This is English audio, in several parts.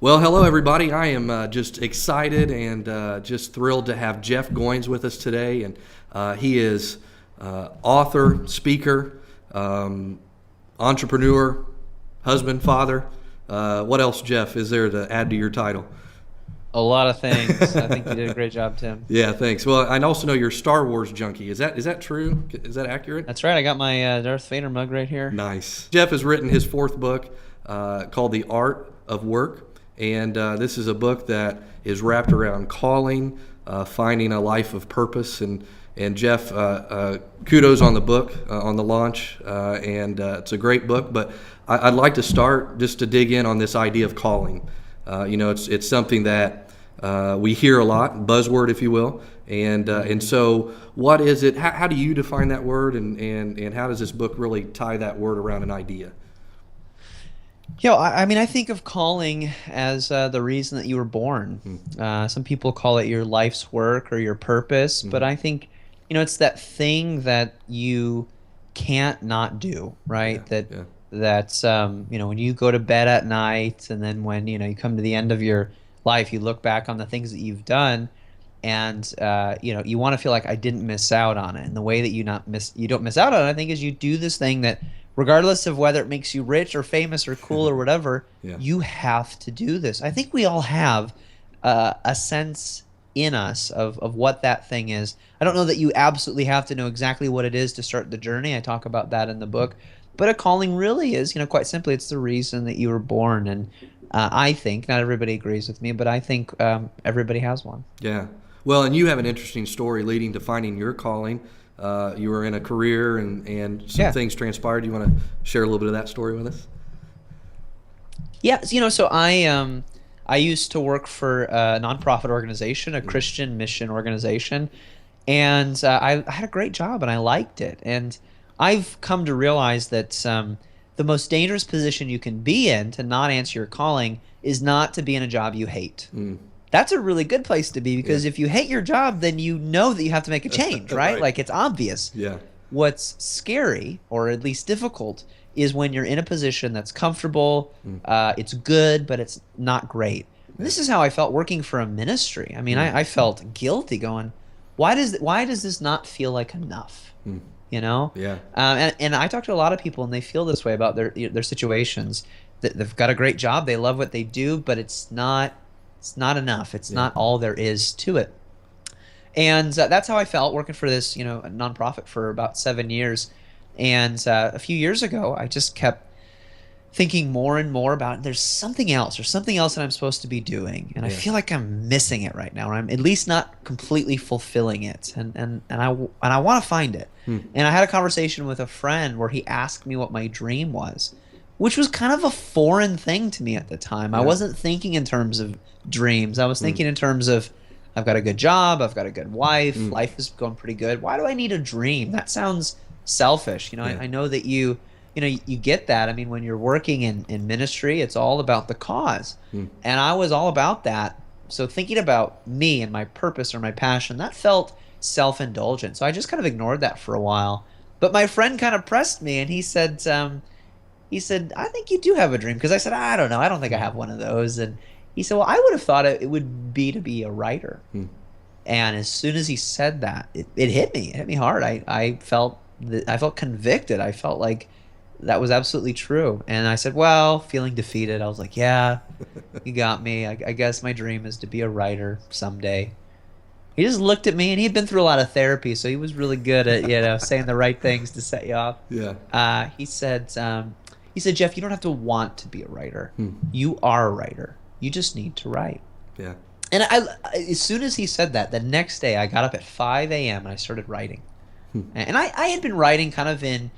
Well, hello, everybody. I am just excited and just thrilled to have Jeff Goins with us today. And he is author, speaker, entrepreneur, husband, father. What else, Jeff, is there to add to your title? A lot of things. I think you did a great job, Tim. Yeah, thanks. Well, I also know you're a Star Wars junkie. Is that true? Is that accurate? That's right. I got my Darth Vader mug right here. Nice. Jeff has written his fourth book called The Art of Work. And this is a book that is wrapped around calling, finding a life of purpose. And Jeff, kudos on the book, on the launch. And it's a great book. But I'd like to start just to dig in on this idea of calling. It's something that we hear a lot, buzzword, if you will. And so what is it? How do you define that word? And how does this book really tie that word around an idea? I mean, I think of calling as the reason that you were born. Some people call it your life's work or your purpose, but I think, it's that thing that you can't not do, right? That's when you go to bed at night, and then when, you come to the end of your life, you look back on the things that you've done, and you want to feel like I didn't miss out on it. And the way that you don't miss out on it, I think, is you do this thing that, regardless of whether it makes you rich or famous or cool or whatever, you have to do this. I think we all have a sense in us of what that thing is. I don't know that you absolutely have to know exactly what it is to start the journey. I talk about that in the book. But a calling really is, quite simply, it's the reason that you were born. And I think, not everybody agrees with me, but I think everybody has one. Yeah. Well, and you have an interesting story leading to finding your calling. You were in a career and some things transpired. You want to share a little bit of that story with us? Yeah, so I used to work for a nonprofit organization, a Christian mission organization, and I had a great job and I liked it. And I've come to realize that the most dangerous position you can be in to not answer your calling is not to be in a job you hate. That's a really good place to be, because if you hate your job, then you know that you have to make a change, right? Like, it's obvious. Yeah. What's scary, or at least difficult, is when you're in a position that's comfortable, it's good, but it's not great. And this is how I felt working for a ministry. I mean, I felt guilty going, why does this not feel like enough? Yeah. And I talk to a lot of people, and they feel this way about their situations. That they've got a great job, they love what they do, but it's not enough. It's not all there is to it. And that's how I felt working for this, a nonprofit for about 7 years. And a few years ago, I just kept thinking more and more about there's something else that I'm supposed to be doing. And I feel like I'm missing it right now, or I'm at least not completely fulfilling it. And I want to find it. And I had a conversation with a friend where he asked me what my dream was, which was kind of a foreign thing to me at the time. I wasn't thinking in terms of dreams. I was thinking in terms of, I've got a good job, I've got a good wife, life is going pretty good. Why do I need a dream? That sounds selfish. I know that you get that. I mean, when you're working in ministry, it's all about the cause. And I was all about that. So thinking about me and my purpose or my passion, that felt self-indulgent. So I just kind of ignored that for a while. But my friend kind of pressed me, and he said, I think you do have a dream. Because I said, I don't know. I don't think I have one of those. And he said, well, I would have thought it would be to be a writer. And as soon as he said that, it hit me. It hit me hard. I felt convicted. I felt like that was absolutely true. And I said, well, feeling defeated, I was like, yeah, you got me. I guess my dream is to be a writer someday. He just looked at me, and he had been through a lot of therapy, so he was really good at saying the right things to set you off. Yeah. He said, Jeff, you don't have to want to be a writer. You are a writer. You just need to write. Yeah. And as soon as he said that, the next day I got up at 5 a.m. and I started writing. And I had been writing kind of in,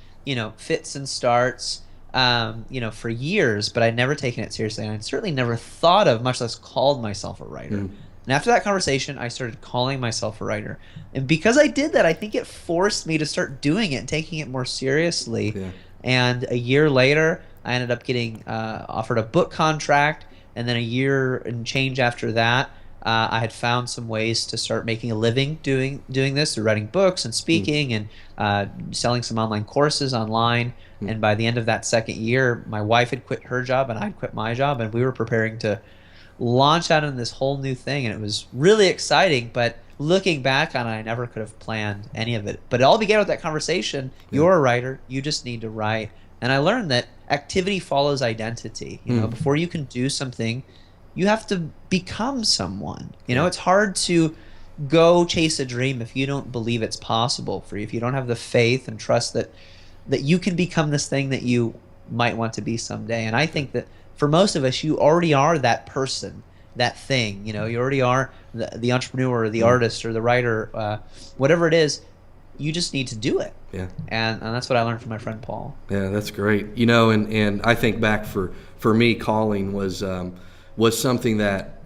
fits and starts, for years, but I'd never taken it seriously. And I'd certainly never thought of, much less called myself a writer. And after that conversation, I started calling myself a writer. And because I did that, I think it forced me to start doing it and taking it more seriously. Yeah. And a year later, I ended up getting offered a book contract. And then a year and change after that, I had found some ways to start making a living doing this, through writing books and speaking and selling some online courses online. And by the end of that second year, my wife had quit her job and I'd quit my job, and we were preparing to launch out in this whole new thing, and it was really exciting. But looking back on it, I never could have planned any of it. But it all began with that conversation. Yeah. You're a writer. You just need to write. And I learned that activity follows identity. You know, before you can do something, you have to become someone. You know, it's hard to go chase a dream if you don't believe it's possible for you, if you don't have the faith and trust that you can become this thing that you might want to be someday. And I think that for most of us, you already are that person, that thing. You know, you already are the entrepreneur or the artist or the writer, whatever it is. You just need to do it. Yeah. And that's what I learned from my friend Paul. Yeah, that's great. You know, and I think back for me, calling was something that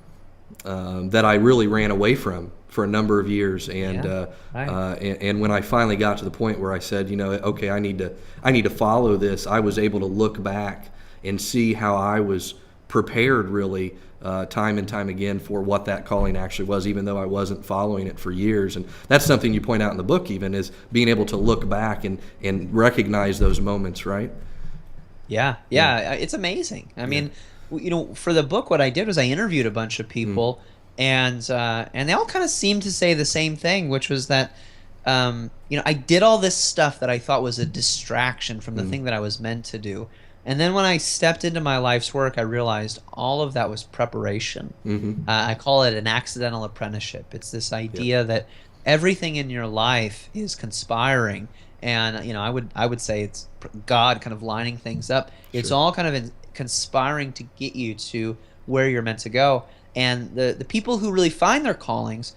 I really ran away from for a number of years, and and when I finally got to the point where I said, you know, okay, I need to follow this, I was able to look back and see how I was prepared really time and time again for what that calling actually was, even though I wasn't following it for years. And that's something you point out in the book, even, is being able to look back and recognize those moments, right? Yeah, it's amazing. I mean, you know, for the book, what I did was I interviewed a bunch of people, and they all kind of seemed to say the same thing, which was that, you know, I did all this stuff that I thought was a distraction from the thing that I was meant to do. And then when I stepped into my life's work, I realized all of that was preparation. I call it an accidental apprenticeship. It's this idea that everything in your life is conspiring. And, you know, I would say it's God kind of lining things up. It's all kind of conspiring to get you to where you're meant to go. And the people who really find their callings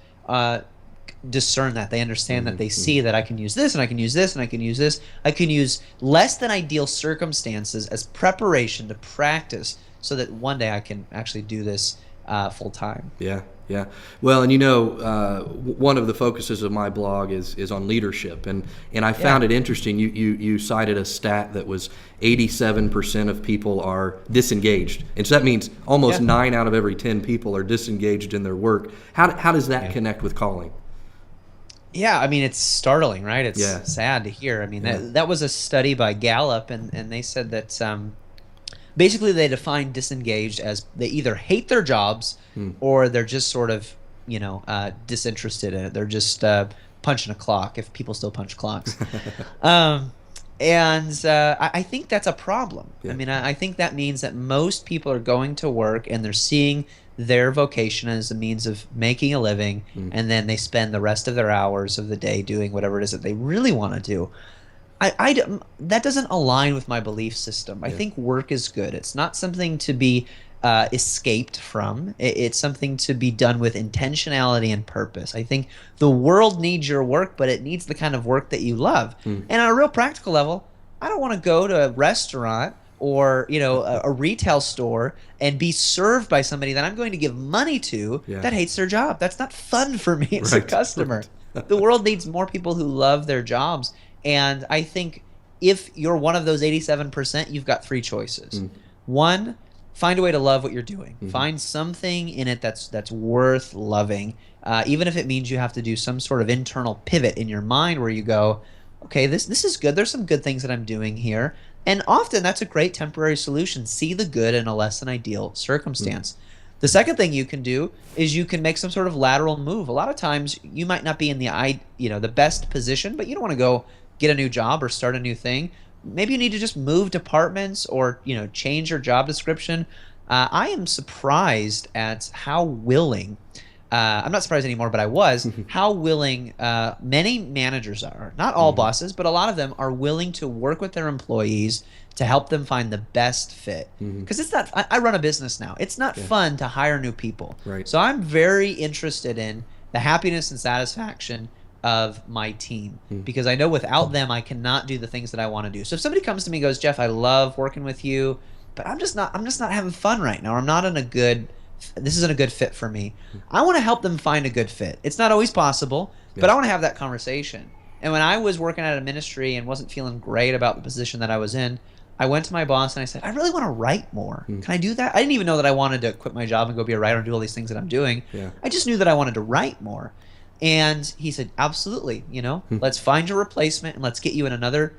discern that. They understand that. They see that I can use this, and I can use this, and I can use this. I can use less than ideal circumstances as preparation to practice so that one day I can actually do this full time. Yeah. Well, and you know, one of the focuses of my blog is on leadership, and I found it interesting. You cited a stat that was 87% of people are disengaged, and so that means almost 9 out of every 10 people are disengaged in their work. How does that connect with calling? Yeah, I mean, it's startling, right? It's sad to hear. I mean, that was a study by Gallup, and they said that basically they define disengaged as they either hate their jobs or they're just sort of, you know, disinterested in it. They're just punching a clock, if people still punch clocks. I think that's a problem. I mean, I think that means that most people are going to work and they're seeing their vocation as a means of making a living, and then they spend the rest of their hours of the day doing whatever it is that they really want to do. That doesn't align with my belief system. I think work is good. It's not something to be escaped from. It's something to be done with intentionality and purpose. I think the world needs your work, but it needs the kind of work that you love. And on a real practical level, I don't want to go to a restaurant or, you know, a retail store and be served by somebody that I'm going to give money to that hates their job. That's not fun for me as a customer. The world needs more people who love their jobs. And I think if you're one of those 87%, you've got 3 choices. One, find a way to love what you're doing. Find something in it that's worth loving, even if it means you have to do some sort of internal pivot in your mind where you go, okay, this is good. There's some good things that I'm doing here. And often that's a great temporary solution. See the good in a less than ideal circumstance. The second thing you can do is you can make some sort of lateral move. A lot of times you might not be in the best position, but you don't want to go get a new job or start a new thing. Maybe you need to just move departments or, you know, change your job description. I am surprised at how willing, I'm not surprised anymore, but I was, how willing many managers are. Not all bosses, but a lot of them are willing to work with their employees to help them find the best fit. Because it's not, I run a business now. It's not fun to hire new people. So I'm very interested in the happiness and satisfaction of my team, because I know without them I cannot do the things that I want to do. So if somebody comes to me and goes, Jeff, I love working with you, but I'm just not having fun right now. This isn't a good fit for me. I want to help them find a good fit. It's not always possible, but I want to have that conversation. And when I was working at a ministry and wasn't feeling great about the position that I was in, I went to my boss and I said, I really want to write more. Can I do that? I didn't even know that I wanted to quit my job and go be a writer and do all these things that I'm doing. I just knew that I wanted to write more. And he said, absolutely, you know, let's find your replacement and let's get you in another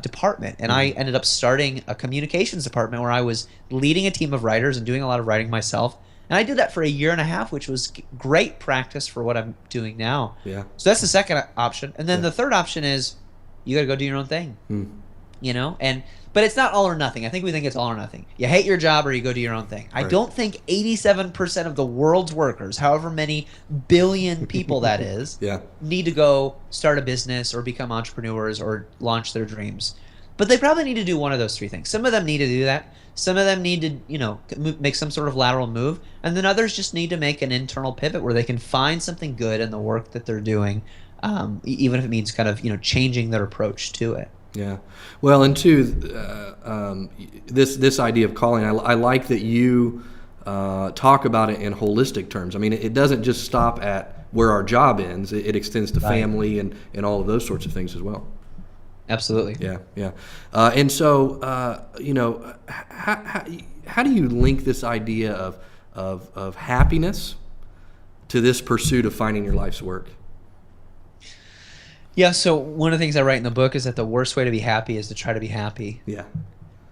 department. And I ended up starting a communications department where I was leading a team of writers and doing a lot of writing myself. And I did that for a year and a half, which was great practice for what I'm doing now. Yeah. So that's the second option. And then Yeah. the third option is you got to go do your own thing. You know, but it's not all or nothing. I think we think it's all or nothing. You hate your job or you go do your own thing. I Right. don't think 87% of the world's workers, however many billion people that is, Yeah. need to go start a business or become entrepreneurs or launch their dreams. But they probably need to do one of those three things. Some of them need to do that. Some of them need to, you know, make some sort of lateral move. And then others just need to make an internal pivot where they can find something good in the work that they're doing, even if it means kind of, you know, changing their approach to it. Yeah. Well, and two, this idea of calling, I like that you talk about it in holistic terms. I mean, it doesn't just stop at where our job ends. It extends to family and all of those sorts of things as well. Absolutely. Yeah, yeah. And so, you know, how do you link this idea of happiness to this pursuit of finding your life's work? Yeah, so one of the things I write in the book is that the worst way to be happy is to try to be happy. Yeah.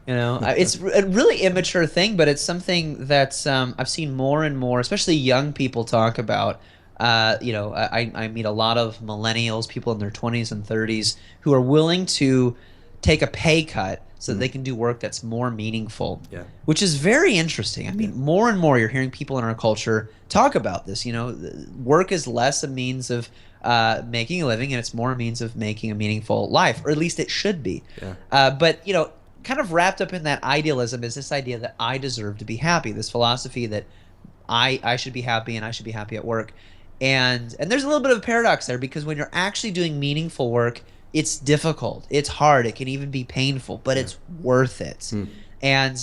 You know, it's a really immature thing, but it's something that's I've seen more and more, especially young people talk about. You know, I meet a lot of millennials, people in their 20s and 30s, who are willing to take a pay cut so that they can do work that's more meaningful, which is very interesting. I mean, more and more you're hearing people in our culture talk about this. You know, work is less a means of making a living, and it's more a means of making a meaningful life, or at least it should be. But, you know, kind of wrapped up in that idealism is this idea that I deserve to be happy, this philosophy that I should be happy and I should be happy at work. And there's a little bit of a paradox there, because when you're actually doing meaningful work, it's difficult, it's hard, it can even be painful, but it's worth it. And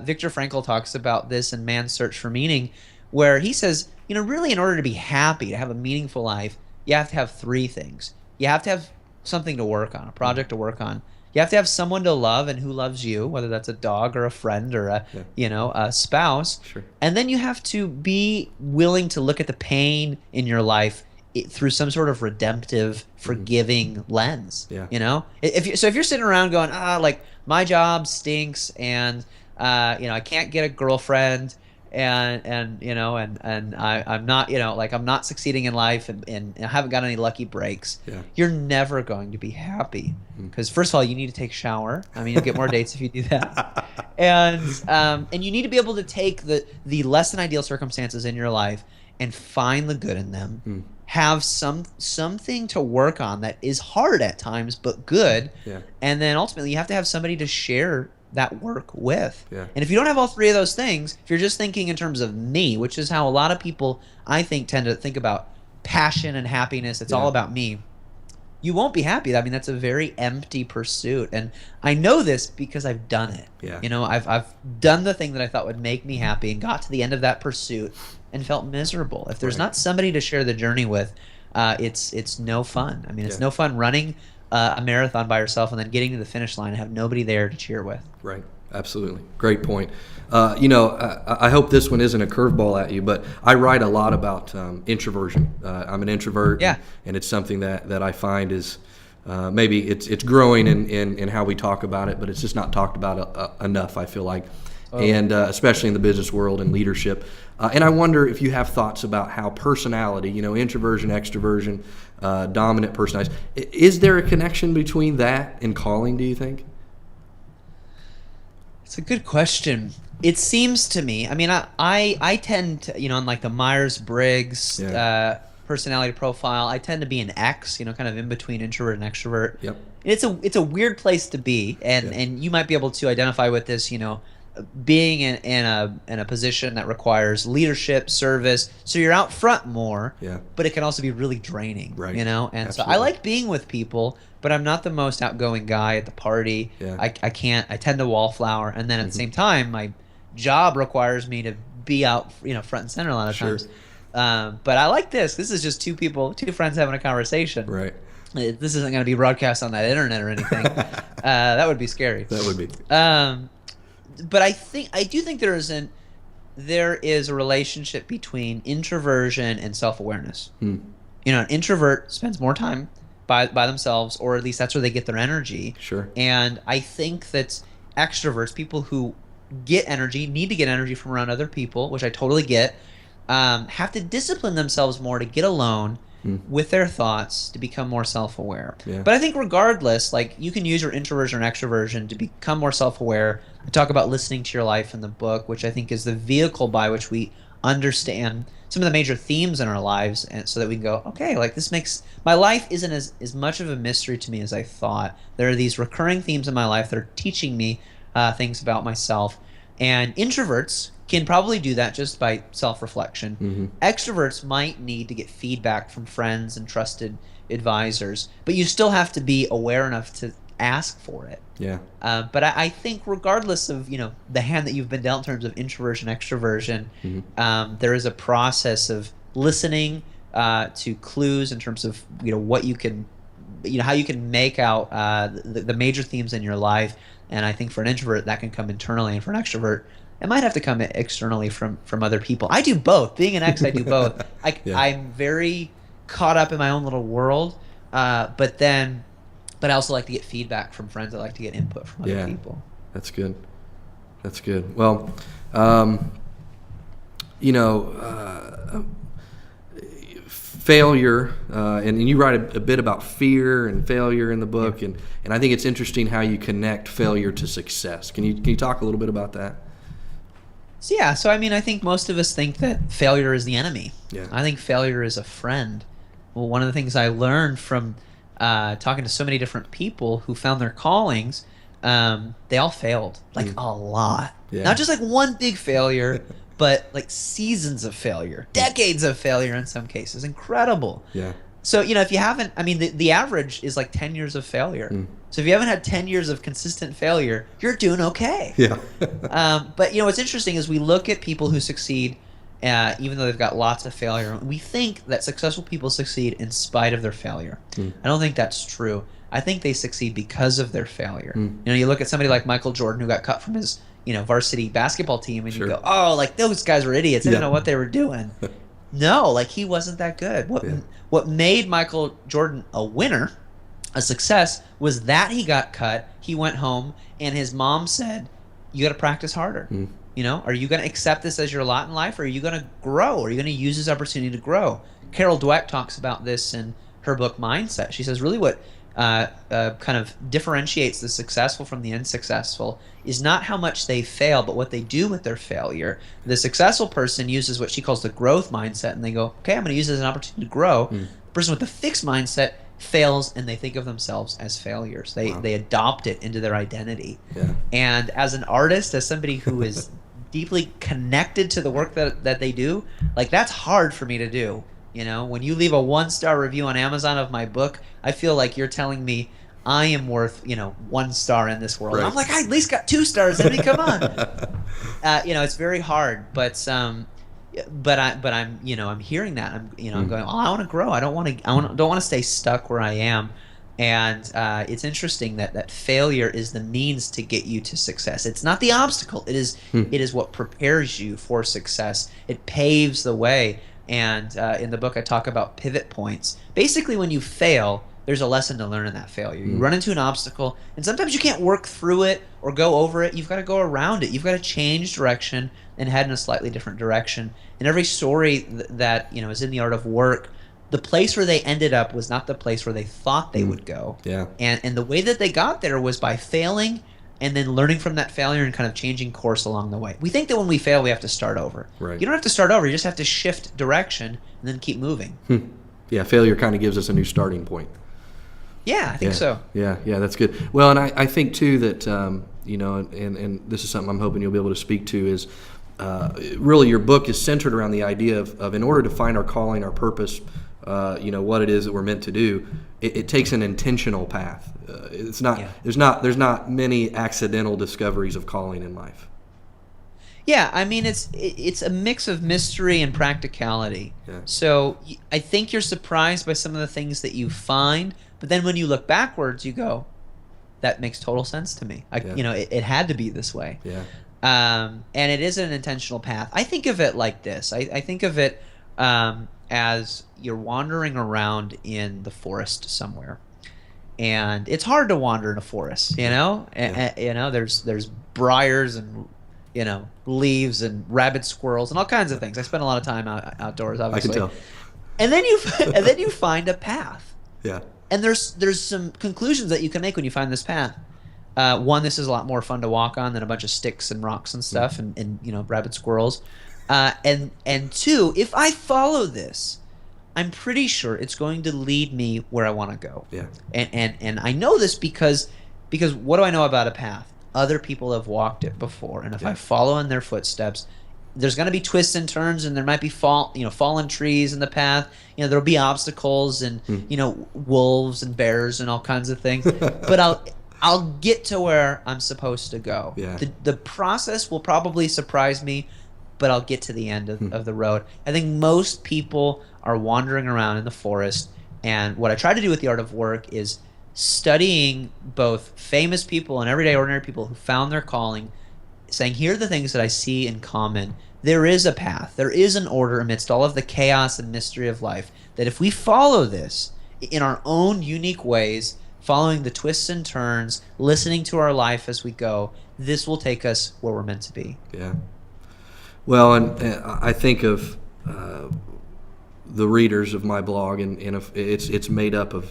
Viktor Frankl talks about this in Man's Search for Meaning, where he says, you know, really in order to be happy, to have a meaningful life, you have to have three things. You have to have something to work on, a project to work on. You have to have someone to love and who loves you, whether that's a dog or a friend or a you know, a spouse. And then you have to be willing to look at the pain in your life through some sort of redemptive, forgiving lens. You know, if you're sitting around going, like my job stinks and you know, I can't get a girlfriend and you know, and I'm not, you know, like I'm not succeeding in life and I haven't got any lucky breaks. You're never going to be happy, because first of all, you need to take a shower. I mean, you'll get more dates if you do that. And you need to be able to take the less than ideal circumstances in your life and find the good in them. Have something to work on that is hard at times but good. And then ultimately you have to have somebody to share that work with. And if you don't have all three of those things, if you're just thinking in terms of me, which is how a lot of people, I think, tend to think about passion and happiness, it's all about me, you won't be happy. I mean, that's a very empty pursuit. And I know this because I've done it. You know, I've done the thing that I thought would make me happy and got to the end of that pursuit and felt miserable. If there's not somebody to share the journey with, it's no fun. I mean, it's no fun running a marathon by yourself and then getting to the finish line and have nobody there to cheer with. Right. Absolutely. Great point. You know, I hope this one isn't a curveball at you, but I write a lot about introversion. I'm an introvert, and it's something that I find is maybe it's growing in how we talk about it, but it's just not talked about enough, I feel like, and especially in the business world and leadership. And I wonder if you have thoughts about how personality, you know, introversion, extroversion, dominant personality, is there a connection between that and calling, do you think? It's a good question. It seems to me, I mean, I tend to, you know, on like the Myers-Briggs personality profile, I tend to be an X, you know, kind of in between introvert and extrovert. It's a weird place to be, and you might be able to identify with this, you know, being in a position that requires leadership, service, so you're out front more, but it can also be really draining, you know? And so I like being with people, but I'm not the most outgoing guy at the party. I tend to wallflower, and then at the same time, my job requires me to be out, you know, front and center a lot of times. But I like this. This is just two friends having a conversation. This isn't going to be broadcast on that internet or anything. That would be scary. That would be. But I do think there is a relationship between introversion and self-awareness. You know, an introvert spends more time by themselves, or at least that's where they get their energy. And I think that extroverts, people who get energy, need to get energy from around other people, which I totally get, have to discipline themselves more to get alone with their thoughts to become more self-aware. Yeah. But I think regardless, like, you can use your introversion or extroversion to become more self-aware. I talk about listening to your life in the book, which I think is the vehicle by which we understand some of the major themes in our lives, and so that we can go, okay, like, this makes my life isn't as much of a mystery to me as I thought. There are these recurring themes in my life that are teaching me things about myself. And introverts can probably do that just by self-reflection. Extroverts might need to get feedback from friends and trusted advisors, but you still have to be aware enough to ask for it. Yeah. But I think regardless of, the hand that you've been dealt in terms of introversion, extroversion, there is a process of listening to clues in terms of, what you can, how you can make out the major themes in your life. And I think for an introvert, that can come internally, and for an extrovert, it might have to come externally from other people. I do both. Being an ex, I do both. I'm very caught up in my own little world, but I also like to get feedback from friends. I like to get input from other people. That's good. That's good. Well, failure, and you write a bit about fear and failure in the book, and I think it's interesting how you connect failure to success. Can you talk a little bit about that? So I think most of us think that failure is the enemy. Yeah. I think failure is a friend. Well, one of the things I learned from talking to so many different people who found their callings, they all failed, like a lot. Yeah. Not just like one big failure, but like seasons of failure, decades of failure in some cases. Incredible. Yeah. So, if you haven't, the average is like 10 years of failure. So if you haven't had 10 years of consistent failure, you're doing okay. Yeah. But, what's interesting is we look at people who succeed, even though they've got lots of failure. We think that successful people succeed in spite of their failure. I don't think that's true. I think they succeed because of their failure. You look at somebody like Michael Jordan, who got cut from his, varsity basketball team, and you go, oh, like, those guys were idiots. They didn't know what they were doing. No, like, he wasn't that good. What made Michael Jordan a winner, a success, was that he got cut, he went home, and his mom said, you got to practice harder. Are you going to accept this as your lot in life, or are you going to grow? Are you going to use this opportunity to grow? Carol Dweck talks about this in her book Mindset. She says really what kind of differentiates the successful from the unsuccessful is not how much they fail, but what they do with their failure. The successful person uses what she calls the growth mindset, and they go, okay, I'm going to use this as an opportunity to grow. The person with the fixed mindset fails, and they think of themselves as failures. They adopt it into their identity. And as an artist, as somebody who is deeply connected to the work that they do, like, that's hard for me to do. When you leave a 1-star review on Amazon of my book, I feel like you're telling me I am worth 1 star in this world. Right. I'm like, I at least got 2 stars. Come on. It's very hard, but I'm I'm hearing that. I'm going, oh, I want to grow. I don't want to stay stuck where I am. And it's interesting that failure is the means to get you to success. It's not the obstacle. It is what prepares you for success. It paves the way. And in the book, I talk about pivot points. Basically, when you fail, there's a lesson to learn in that failure. You run into an obstacle, and sometimes you can't work through it or go over it. You've got to go around it. You've got to change direction and head in a slightly different direction. And every story that is in the art of work, the place where they ended up was not the place where they thought they would go. Yeah. And the way that they got there was by failing and then learning from that failure and kind of changing course along the way. We think that when we fail, we have to start over. Right. You don't have to start over. You just have to shift direction and then keep moving. Yeah, failure kind of gives us a new starting point. Yeah, I think so. Yeah, that's good. Well, and I think, too, that, and this is something I'm hoping you'll be able to speak to, is really your book is centered around the idea of in order to find our calling, our purpose, what it is that we're meant to do, it takes an intentional path. It's not. Yeah. There's not many accidental discoveries of calling in life. Yeah, it's a mix of mystery and practicality. Yeah. So I think you're surprised by some of the things that you find, but then when you look backwards, you go, that makes total sense to me. It had to be this way. Yeah. And it is an intentional path. I think of it like this. I think of it as you're wandering around in the forest somewhere, and it's hard to wander in a forest. Yeah. There's briars and leaves and rabid squirrels and all kinds of things. I spend a lot of time outdoors, obviously. I can tell. And then you find a path. Yeah. And there's some conclusions that you can make when you find this path. One, this is a lot more fun to walk on than a bunch of sticks and rocks and stuff, and rabid squirrels. And two, if I follow this, I'm pretty sure it's going to lead me where I want to go. Yeah. And I know this because what do I know about a path? Other people have walked it before, and if I follow in their footsteps, there's going to be twists and turns, and there might be fallen trees in the path. There'll be obstacles and wolves and bears and all kinds of things. But I'll get to where I'm supposed to go. Yeah. The process will probably surprise me, but I'll get to the end of the road. I think most people are wandering around in the forest, and what I try to do with The Art of Work is studying both famous people and everyday ordinary people who found their calling, saying, here are the things that I see in common. There is a path. There is an order amidst all of the chaos and mystery of life, that if we follow this in our own unique ways, following the twists and turns, listening to our life as we go, this will take us where we're meant to be. Yeah. Well, and I think of the readers of my blog, and it's made up of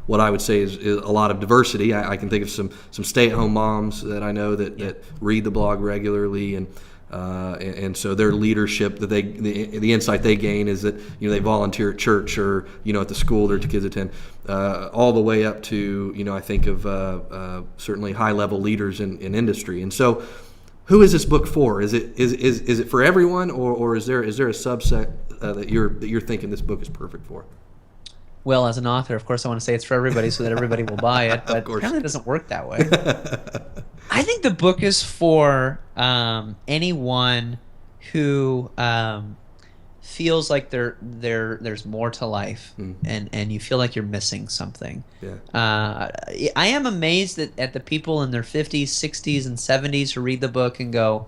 what I would say is a lot of diversity. I can think of some stay-at-home moms that I know that read the blog regularly, and so their leadership, that the insight they gain is that they volunteer at church or at the school their kids attend, all the way up to I think of certainly high-level leaders in industry. And so, who is this book for? Is it for everyone, or is there a subset that you're thinking this book is perfect for? Well, as an author, of course, I want to say it's for everybody so that everybody will buy it, but apparently it doesn't work that way. I think the book is for anyone who feels like there's more to life, and you feel like you're missing something. Yeah. I am amazed at the people in their 50s, 60s, and 70s who read the book and go,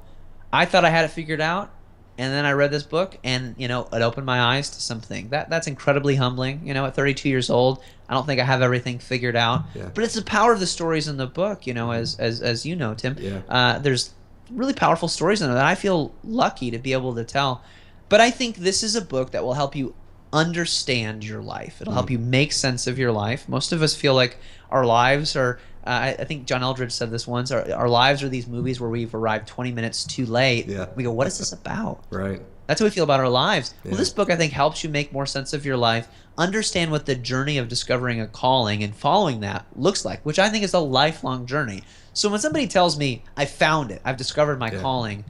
I thought I had it figured out, and then I read this book, and it opened my eyes to something. That's incredibly humbling. At 32 years old, I don't think I have everything figured out. Yeah. But it's the power of the stories in the book. As you know, Tim. Yeah. There's really powerful stories in it that I feel lucky to be able to tell. But I think this is a book that will help you understand your life. It'll help you make sense of your life. Most of us feel like our lives are. I think John Eldredge said this once. Our lives are these movies where we've arrived 20 minutes too late. Yeah. We go, what is this about? Right. That's how we feel about our lives. Yeah. Well, this book, I think, helps you make more sense of your life, understand what the journey of discovering a calling and following that looks like, which I think is a lifelong journey. So when somebody tells me, I found it, I've discovered my calling,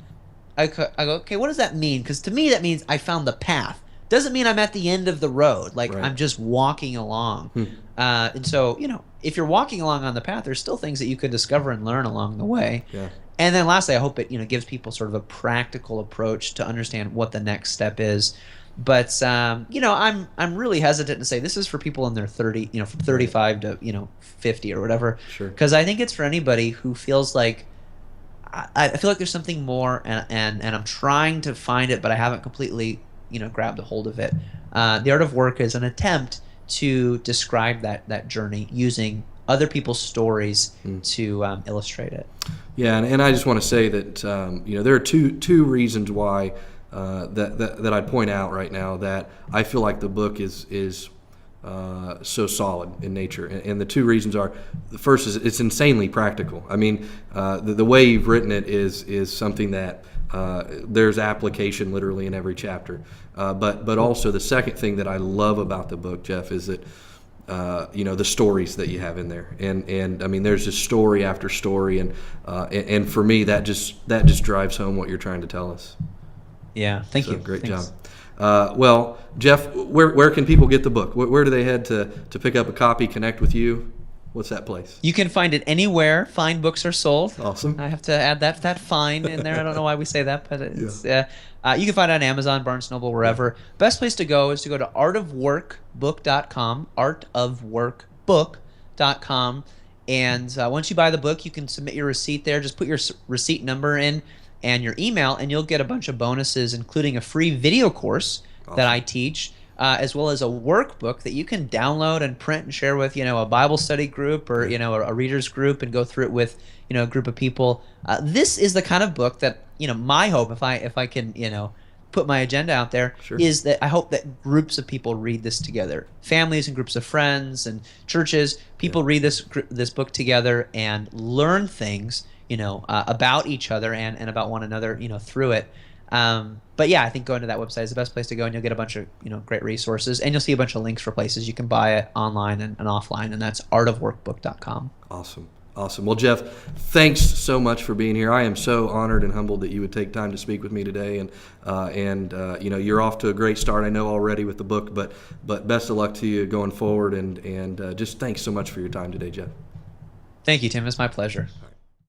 I go, okay, what does that mean? Because to me, that means I found the path. Doesn't mean I'm at the end of the road. Like, I'm just walking along. And so, if you're walking along on the path, there's still things that you could discover and learn along the way. Yeah. And then lastly, I hope it gives people sort of a practical approach to understand what the next step is. But I'm really hesitant to say this is for people in their 30, from 35 to 50 or whatever. Sure. Because I think it's for anybody who feels like I feel like there's something more, and I'm trying to find it, but I haven't completely grabbed a hold of it. The Art of Work is an attempt to describe that journey using other people's stories to illustrate it. Yeah, and I just want to say that there are two reasons why that I'd point out right now that I feel like the book is so solid in nature, and the two reasons are: the first is it's insanely practical. I mean, the way you've written it is something that there's application literally in every chapter. But also the second thing that I love about the book, Jeff, is that the stories that you have in there, and I mean there's just story after story, and for me that just drives home what you're trying to tell us. Yeah, thank you. Great Thanks. job. Well, Jeff, where can people get the book? Where do they head to pick up a copy, connect with you? What's that place? You can find it anywhere fine books are sold. Awesome. I have to add that fine in there. I don't know why we say that, but it's you can find it on Amazon, Barnes & Noble, wherever. Best place to go is to go to artofworkbook.com, artofworkbook.com, and once you buy the book, you can submit your receipt there. Just put your receipt number in and your email, and you'll get a bunch of bonuses, including a free video course that I teach as well as a workbook that you can download and print and share with, a Bible study group or, a readers group, and go through it with, a group of people. This is the kind of book that, my hope, if I can, put my agenda out there, Sure. is that I hope that groups of people read this together. Families and groups of friends and churches, people read this book together and learn things, about each other and about one another, through it. But yeah, I think going to that website is the best place to go, and you'll get a bunch of, great resources, and you'll see a bunch of links for places you can buy it online and offline, and that's artofworkbook.com. Awesome. Awesome. Well, Jeff, thanks so much for being here. I am so honored and humbled that you would take time to speak with me today. And you're off to a great start, I know already, with the book. But best of luck to you going forward. And just thanks so much for your time today, Jeff. Thank you, Tim. It's my pleasure.